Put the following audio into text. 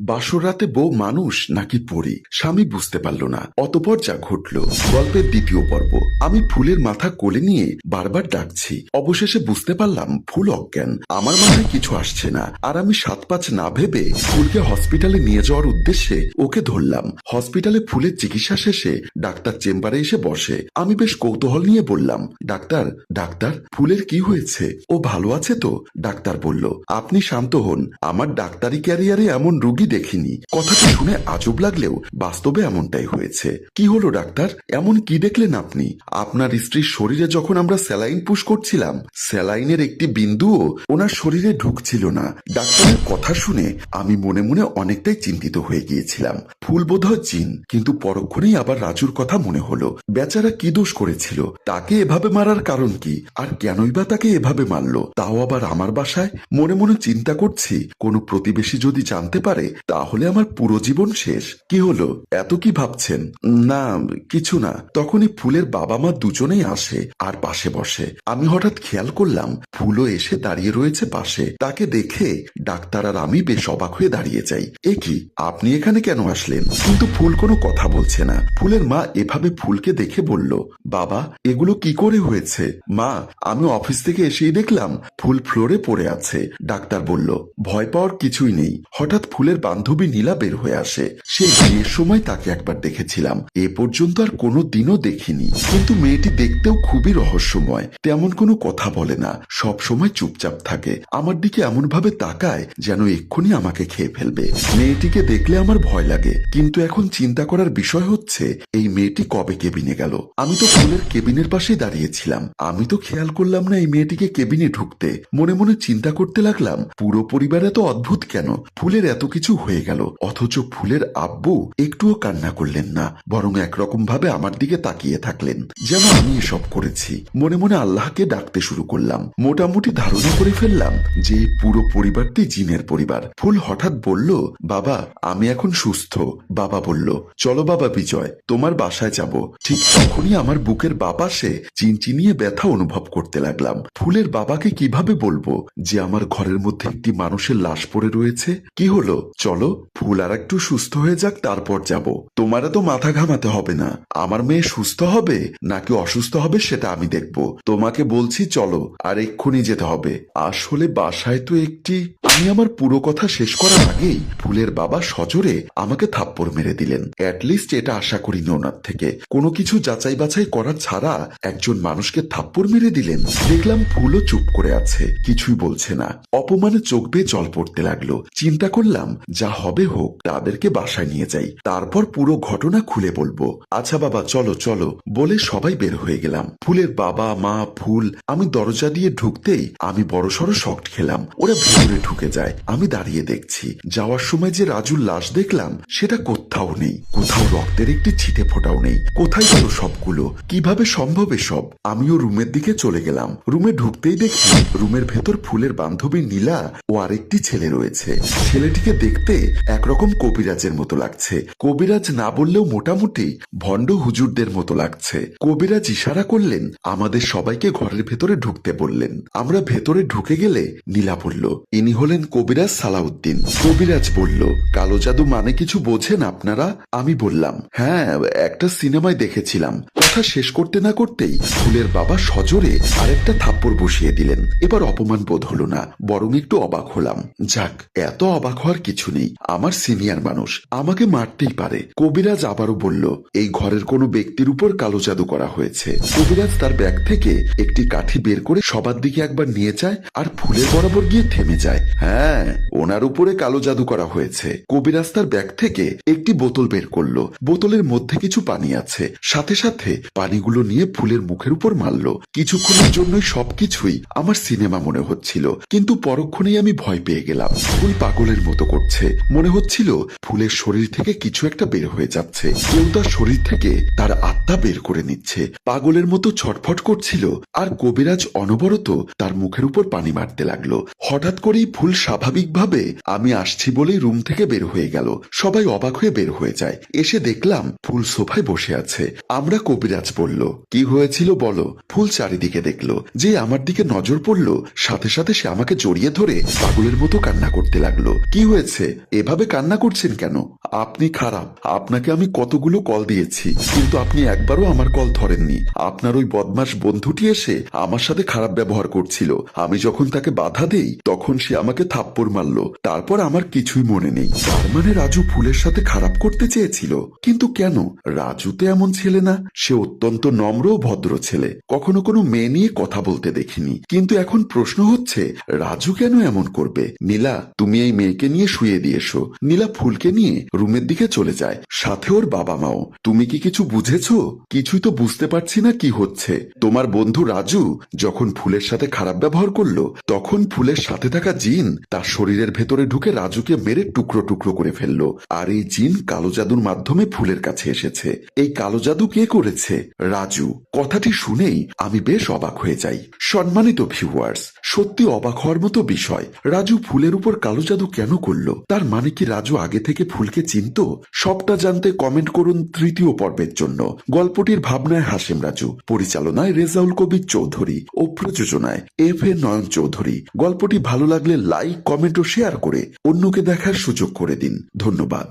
বাসর রাতে বউ মানুষ নাকি পরী স্বামী বুঝতে পারল না। অতঃপর যা ঘটল গল্পের দ্বিতীয় পর্ব। আমি ফুলের মাথা কোলে নিয়ে বারবার ডাকছি, অবশেষে বুঝতে পারলাম ফুল অজ্ঞান। আমার মাথায় কিছু আসছে না, আর আমি 7-5 না ভেবে ফুলকে হসপিটালে নিয়ে যাওয়ার উদ্দেশ্যে ওকে ধরলাম। হসপিটালে ফুলের চিকিৎসা শেষে ডাক্তার চেম্বারে এসে বসে। আমি বেশ কৌতূহল নিয়ে বললাম, ডাক্তার ডাক্তার ফুলের কি হয়েছে, ও ভালো আছে তো? ডাক্তার বলল, আপনি শান্ত হন, আমার ডাক্তারি ক্যারিয়ারে এমন রোগী দেখিনি। কথাটা শুনে আজব লাগলেও বাস্তবে এমনটাই হয়েছে। কি হলো ডাক্তার, এমন কি দেখলেন আপনি? আপনার স্ত্রীর শরীরে যখন আমরা স্যালাইন পুশ করছিলাম, স্যালাইনের একটি বিন্দুও ওনার শরীরে ঢুকছিল না। ডাক্তারের কথা শুনে আমি মনে মনে অনেকটাই চিন্তিত হয়ে গিয়েছিলাম। ফুল বোধহয় জিন, কিন্তু পরক্ষণেই আবার রাজুর কথা মনে হলো। বেচারা কি দোষ করেছিল? তাকে এভাবে মারার কারণ কি, আর কেনই বা তাকে এভাবে মারলো, তাও আবার আমার বাসায়? মনে মনে চিন্তা করছি, কোনো প্রতিবেশী যদি জানতে পারে তাহলে আমার পুরো জীবন শেষ। কি হলো, এত কি ভাবছেন? না কিছু না। তখনই ফুলের বাবা মা দুজনেই আসে আর পাশে বসে। আমি হঠাৎ খেয়াল করলাম ফুলও এসে দাঁড়িয়ে রয়েছে পাশে। তাকে দেখে ডাক্তার আর আমি বেশ অবাক হয়ে দাঁড়িয়ে যাই। এ কি, আপনি এখানে কেন আসলেন? কিন্তু ফুল কোনো কথা বলছে না। ফুলের মা এভাবে ফুলকে দেখে বলল, বাবা এগুলো কি করে হয়েছে? মা, আমি অফিস থেকে এসেই দেখলাম ফুল ফ্লোরে পড়ে আছে। ডাক্তার বলল, ভয় পাওয়ার কিছুই নেই। হঠাৎ ফুলের বান্ধবী নীলা বের হয়ে আসে। সেই বিয়ের সময় তাকে একবার দেখেছিলাম, এ পর্যন্ত আর কোনো দিনও দেখিনি। কিন্তু মেয়েটি দেখতেও খুবই রহস্যময়, তেমন কোনো কথা বলে না, সব সময় চুপচাপ থাকে। আমার দিকে এমন ভাবে তাকায় যেন এক্ষুনি আমাকে খেয়ে ফেলবে। মেয়েটিকে দেখলে আমার ভয় লাগে, কিন্তু এখন চিন্তা করার বিষয় হচ্ছে এই মেয়েটি কবে কেবিনে গেল। আমি তো ফুলের কেবিনের পাশেই দাঁড়িয়েছিলাম, আমি তো খেয়াল করলাম না এই মেয়েটিকে কেবিনে ঢুকতে। মনে মনে চিন্তা করতে লাগলাম, পুরো পরিবার এত অদ্ভুত কেন? ফুলের এত কিছু হয়ে গেল, অথচ ফুলের আব্বু একটুও কান্না করলেন না, বরং একরকম ভাবে আমার দিকে তাকিয়ে থাকলেন যেন আমি এসব করেছি। মনে মনে আল্লাহকে ডাকতে শুরু করলাম। মোটামুটি ধারণা করে ফেললাম যে এই পুরো পরিবারটি জিনের পরিবার। ফুল হঠাৎ বলল, বাবা আমি এখন সুস্থ। বাবা বলল, চলো বাবা বিজয়, তোমার বাসায় যাব। ঠিক তখনই আমার বুকের বাপাশে চিনচিনিয়ে ব্যথা অনুভব করতে লাগলাম। ফুলের বাবাকে কিভাবে বলবো যে আমার ঘরের মধ্যে একটি মানুষের লাশ পড়ে রয়েছে? কি হলো, চলো ফুল আর একটু সুস্থ হয়ে যাক, তারপর যাব। তোমার তো মাথা ঘামাতে হবে না, আমার মেয়ে সুস্থ হবে নাকি অসুস্থ হবে সেটা আমি দেখব। তোমাকে বলছি চলো, আর এক্ষুনি যেতে হবে। আসলে বাসায় তো একটি। আমি আমার পুরো কথা শেষ করার আগেই ফুলের বাবা সজোরে আমাকে থাপ্পড় মেরে দিলেন। অ্যাটলিস্ট এটা আশা করিনি ওনার থেকে। কোনো কিছু যাচাই বাছাই করার ছাড়া একজন মানুষকে থাপ্পড় মেরে দিলেন। দেখলাম ফুলও চুপ করে আছে, কিছুই বলছে না। অপমানে চোখ বেয়ে জল পড়তে লাগলো। চিন্তা করলাম যা হবে হোক, তাদেরকে বাসায় নিয়ে যাই, তারপর পুরো ঘটনা খুলে বলবো। আচ্ছা বাবা চলো চলো বলে সবাই বের হয়ে গেলাম। ফুলের বাবা মা ফুল। আমি দরজা দিয়ে ঢুকতেই আমি বড়সড় শক খেলাম। ওরা ভেতরে ঢুকে যায়, আমি দাঁড়িয়ে দেখছি। যাওয়ার সময় যে রাজুর লাশ দেখলাম সেটা কোথাও নেই, কোথাও রক্তের একটি ছিটে ফোটাও নেই। কোথায় গেল সবগুলো? কিভাবে সম্ভব এসব? আমিও রুমের দিকে চলে গেলাম। রুমে ঢুকতেই দেখি রুমের ভেতর ফুলের বান্ধবী নীলা ও আরেকটি ছেলে রয়েছে। ছেলেটিকে দেখতে একরকম কবিরাজের মতো লাগছে। কবিরাজ না বললেও মোটামুটি ভণ্ড হুজুরদের মতো লাগছে। কবিরাজ ইশারা করলেন, আমাদের সবাইকে ঘরের ভেতরে ঢুকতে বললেন। আমরা ভেতরে ঢুকে গেলে নীলা বলল, ইনি হলেন কবিরাজ সালাউদ্দিন। কবিরাজ বলল, কালো জাদু মানে কিছু বোঝেন আপনারা? আমি বললাম, হ্যাঁ একটা সিনেমায় দেখেছিলাম। কথা শেষ করতে না করতেই ফুলের বাবা সজোরে আরেকটা থাপ্পড় বসিয়ে দিলেন। এবার অপমান বোধ হলো না, বরং একটু অবাক হলাম। যাক, এত অবাক হওয়ার কিছু নেই, আমার সিনিয়র মানুষ, আমাকে মারতেই পারে। কবিরাজ আবারও বলল, এই ঘরের কোনো ব্যক্তির উপর কালো জাদু করা হয়েছে। কবিরাজ তার ব্যাগ থেকে একটি কাঠি বের করে সবার দিকে একবার নিয়ে যায় আর ফুলের বরাবর গিয়ে থেমে যায়। হ্যাঁ, ওনার উপরে কালো জাদু করা হয়েছে। কবিরাজ তার ব্যাগ থেকে একটি বোতল বের করলো। বোতলের মধ্যে কিছু পানি আছে। সাথে সাথে পানিগুলো নিয়ে ফুলের মুখের উপর মারলো। কিছুক্ষণের জন্যই সবকিছুই আমার সিনেমা মনে হচ্ছিল, কিন্তু পরক্ষণেই আমি ভয় পেয়ে গেলাম। ফুল পাগলের মতো করছে। মনে হচ্ছিল ফুলের শরীর থেকে কিছু একটা বের হয়ে যাচ্ছে, কেউ তার শরীর থেকে তার আত্মা বের করে নিচ্ছে। পাগলের মতো ছটফট করছিল, আর কবিরাজ অনবরত তার মুখের উপর পানি মারতে লাগলো। হঠাৎ করেই ফুল স্বাভাবিকভাবে আমি আসছি বলেই রুম থেকে বের হয়ে গেল। সবাই অবাক হয়ে বের হয়ে যায়। এসে দেখলাম ফুল সোফায় বসে আছে। আমরা কবিরাজ কবিরাজ বলল, কি হয়েছিল বলো। ফুল চারিদিকে দেখলো, যে আমার দিকে নজর পড়ল সাথে সাথে সে আমাকে জড়িয়ে ধরে পাগলের মতো কান্না করতে লাগলো। কি হয়েছে, এভাবে কান্না করছেন কেন? আপনি খারাপ, আপনাকে আমি কতগুলো কল দিয়েছি কিন্তু আপনি একবারও আমার কল ধরেননি। আপনার ওই বদমাস বন্ধুটি এসে আমার সাথে খারাপ ব্যবহার করছিল, আমি যখন তাকে বাধা দেই তখন সে আমাকে থাপ্পড় মারলো, তারপর আমার কিছুই মনে নেই। তার মানে রাজু ফুলের সাথে খারাপ করতে চেয়েছিল, কিন্তু কেন? রাজু তো এমন ছেলে না, সে অত্যন্ত নম্র ও ভদ্র ছেলে, কখনো কোনো মেয়ে নিয়ে কথা বলতে দেখিনি। কিন্তু এখন প্রশ্ন হচ্ছে রাজু কেন এমন করবে? নীলা, তুমি এই মেয়েকে নিয়ে শুয়ে দিয়েছো। নীলা ফুলকে নিয়ে রুমের দিকে চলে যায়, সাথে ওর বাবা মাও। তুমি কি কিছু বুঝেছো? কিছুই তো বুঝতে পারছি না কি হচ্ছে। তোমার বন্ধু রাজু যখন ফুলের সাথে খারাপ ব্যবহার করলো তখন ফুলের সাথে থাকা জিন তার শরীরের ভেতরে ঢুকে রাজুকে মেরে টুকরো টুকরো করে ফেললো। আর এই জিন কালো জাদুর মাধ্যমে ফুলের কাছে এসেছে। এই কালো জাদু কে করেছে? রাজু। কথাটি শুনেই আমি বেশ অবাক হয়ে যাই। সম্মানিত ভিউয়ার্স, সত্যি অবাক হওয়ার মতো বিষয়, রাজু ফুলের উপর কালো জাদু কেন করলো? তার মানে কি রাজু আগে থেকে ফুলকে চিনত? সবটা জানতে কমেন্ট করুন তৃতীয় পর্বের জন্য। গল্পটির ভাবনায় হাসেম রাজু, পরিচালনায় রেজাউল কবির চৌধুরী ও প্রযোজনায় এফ.এ. নয়ন চৌধুরী। গল্পটি ভালো লাগলে লাইক, কমেন্ট ও শেয়ার করে অন্যকে দেখার সুযোগ করে দিন। ধন্যবাদ।